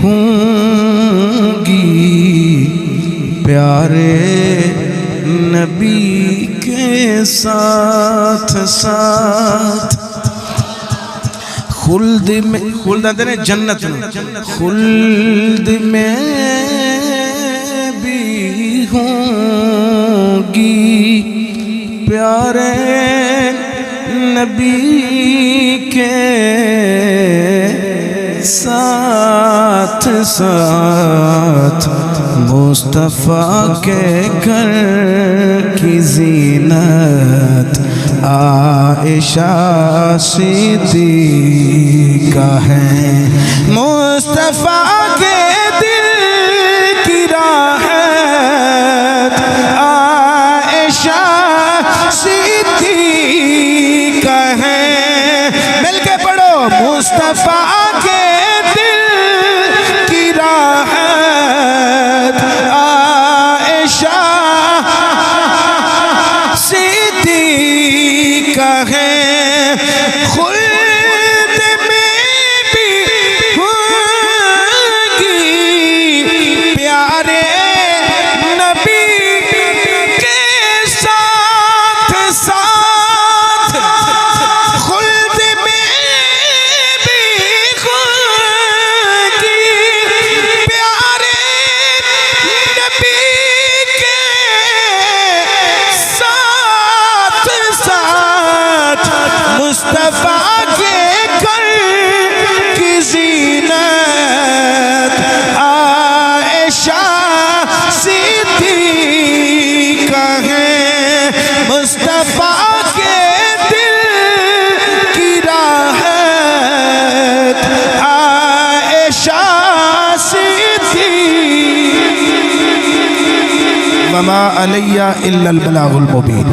ہوں گی پیارے نبی کے ساتھ ساتھ. خلد میں، خلد دے جنت میں، خلد میں بھی ہوں گی پیارے نبی کے ساتھ ساتھ. مصطفیٰ کے گھر کی زینت عائشہ صدیقہ ہے. مصطفیٰ کے دل کی راحت عائشہ صدیقہ ہے. مل کے پڑھو. مصطفیٰ کے دل کی راحت عائشہ صدیقہ ہے. خلد میں بھی ہوں گی پیارے نبی کے ساتھ ساتھ. خلد میں بھی ہوں گی پیارے نبی کے ساتھ ساتھ. مصطفیٰ کے گھر کی زینت عائشہ صدیقہ ہے. مصطفیٰ کے دل کی راحت عائشہ صدیقہ. وما علی الا البلاغ المبین.